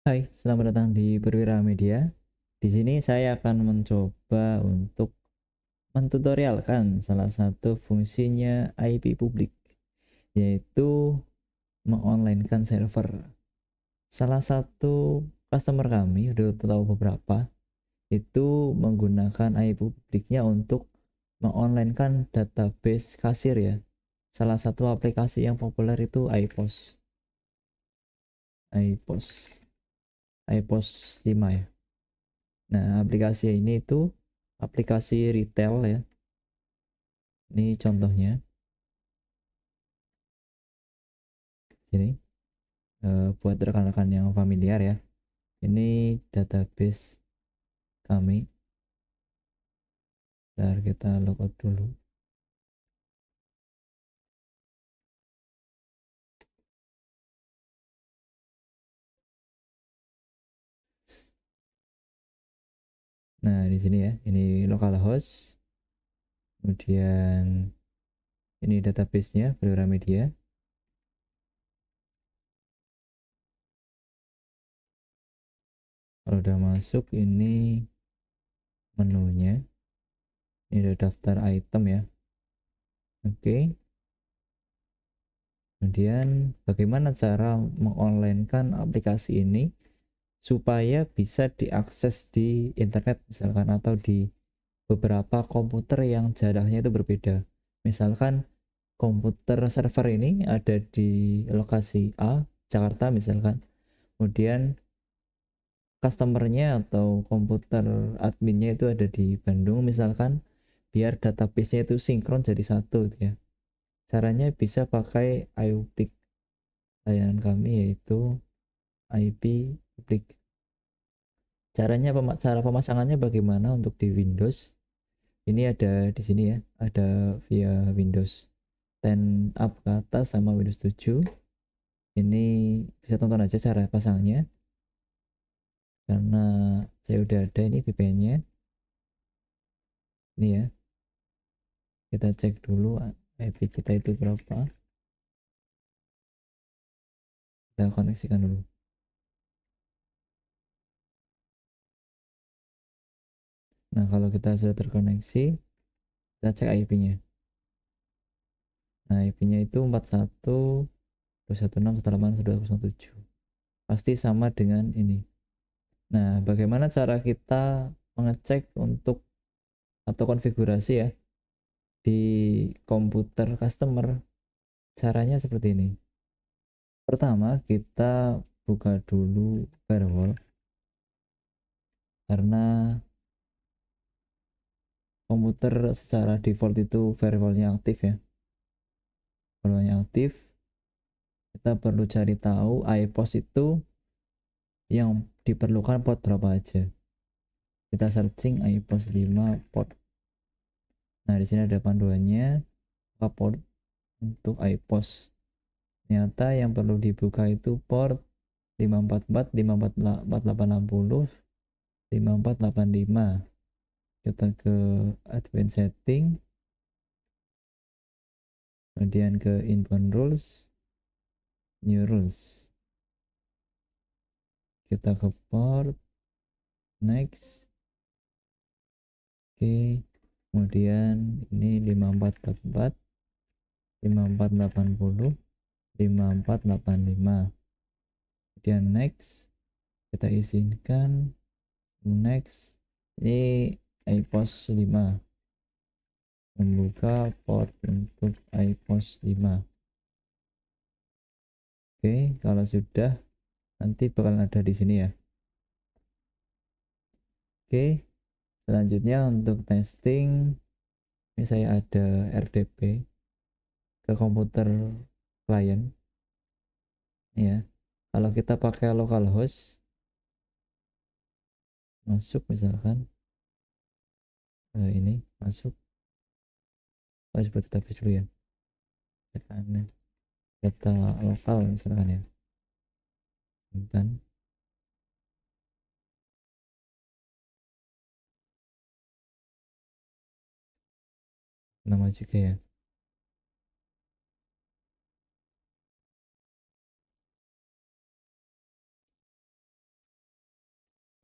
Hai, selamat datang di Perwira Media. Di sini saya akan mencoba untuk mentutorialkan salah satu fungsinya IP publik, yaitu mengonlinekan server. Salah satu customer kami, udah tahu beberapa, itu menggunakan IP publiknya untuk mengonlinekan database kasir ya. Salah satu aplikasi yang populer itu iPos, iPos, iPos 5 ya. Nah, aplikasi ini itu aplikasi retail ya. Ini contohnya. Sini buat rekan-rekan yang familiar ya. Ini database kami. Bentar, kita logout dulu. Nah, di sini ya. Ini localhost. Kemudian ini database-nya Perwira Media. Kalau udah masuk ini menunya. Ini ada daftar item ya. Oke. Kemudian bagaimana cara mengonlinekan aplikasi ini supaya bisa diakses di internet misalkan, atau di beberapa komputer yang jaraknya itu berbeda. Misalkan komputer server ini ada di lokasi A, Jakarta misalkan, kemudian customernya atau komputer adminnya itu ada di Bandung misalkan, biar database-nya itu sinkron jadi satu gitu ya. Caranya bisa pakai iUplik. Layanan kami yaitu IP public. Cara pemasangannya bagaimana untuk di Windows? Ini ada di sini ya, ada via Windows 10 up ke atas sama Windows 7. Ini bisa tonton aja cara pasangnya, karena saya udah ada ini VPN-nya. Ini ya, kita cek dulu IP kita itu berapa. Kita koneksikan dulu. Nah, kalau kita sudah terkoneksi, kita cek IP-nya. Nah, IP-nya itu 41.216.108.1.0.7. Pasti sama dengan ini. Nah, bagaimana cara kita mengecek untuk atau konfigurasi ya di komputer customer? Caranya seperti ini. Pertama, kita buka dulu firewall, karena komputer secara default itu firewallnya aktif ya. Firewallnya aktif, kita perlu cari tahu iPos itu yang diperlukan port berapa aja. Kita searching iPos 5 port. Nah, di sini ada panduannya port untuk iPos. Ternyata yang perlu dibuka itu port 544, 544, 5485. Kita ke advanced setting, kemudian ke inbound rules, new rules. Kita ke port, next. Oke, kemudian ini 5444, 5480, 5485. Kemudian next, kita izinkan next. Ini iPos 5, membuka port untuk iPos 5. Oke, kalau sudah nanti bakal ada di sini ya. Oke, selanjutnya untuk testing, ini saya ada RDP ke komputer klien ya. Kalau kita pakai localhost, masuk misalkan ini masuk, harus buat database dulu ya, tekan data lokal misalkan ya, simpan nama juga ya.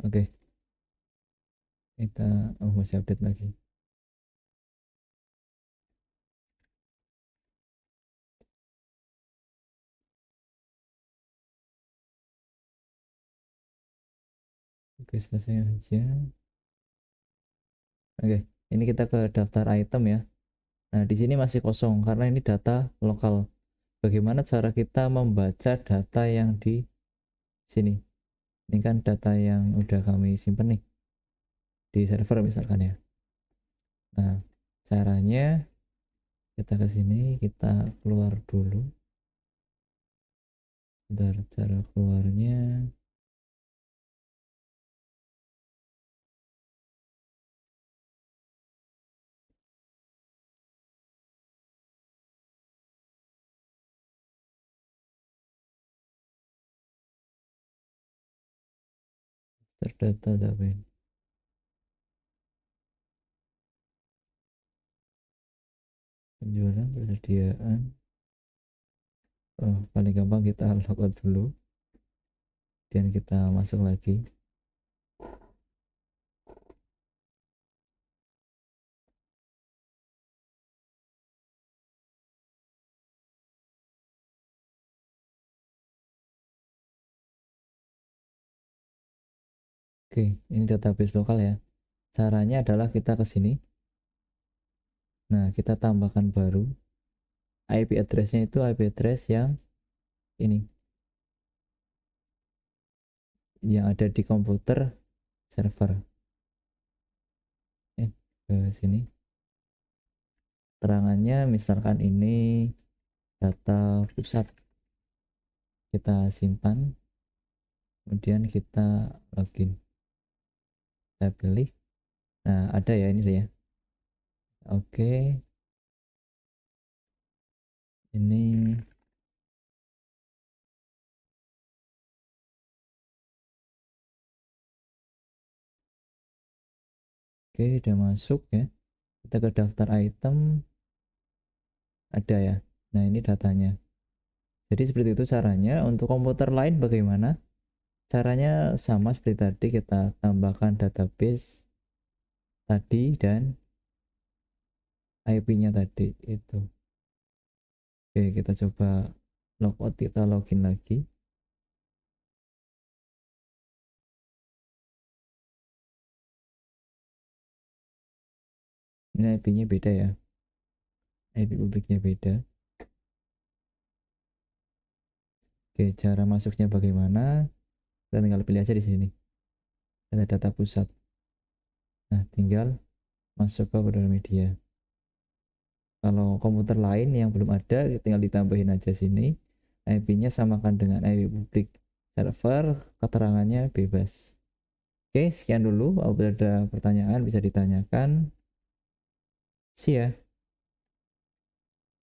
Oke, kita masih update lagi. Oke, selesai aja. Oke, ini kita ke daftar item ya. Nah, di sini masih kosong karena ini data lokal. Bagaimana cara kita membaca data yang di sini? Ini kan data yang udah kami simpan nih di server misalkan ya. Nah, caranya kita ke sini, kita keluar dulu. Bentar, cara keluarnya terdata tapi penjualan persediaan. Oh, paling gampang kita logout dulu dan kita masuk lagi. Oke, ini database lokal ya. Caranya adalah kita ke sini. Nah, kita tambahkan baru. IP address-nya itu IP address yang ini, yang ada di komputer server. Ke sini. Terangannya misalkan ini data pusat. Kita simpan, kemudian kita login. Saya pilih. Nah, ada ya ini ya. Oke, ini oke udah masuk ya. Kita ke daftar item, ada ya. Nah, ini datanya. Jadi seperti itu caranya. Untuk komputer lain bagaimana? Caranya sama seperti tadi, kita tambahkan database tadi dan IP-nya tadi itu. Oke, kita coba logout, kita login lagi. Ini IP-nya beda ya. IP publiknya beda. Oke, cara masuknya bagaimana? Kita tinggal pilih aja di sini. Ada data pusat. Nah, tinggal masuk ke Modern Media. Kalau komputer lain yang belum ada, tinggal ditambahin aja sini. IP-nya samakan dengan IP publik server, keterangannya bebas. Oke, sekian dulu. Apabila ada pertanyaan bisa ditanyakan. See ya.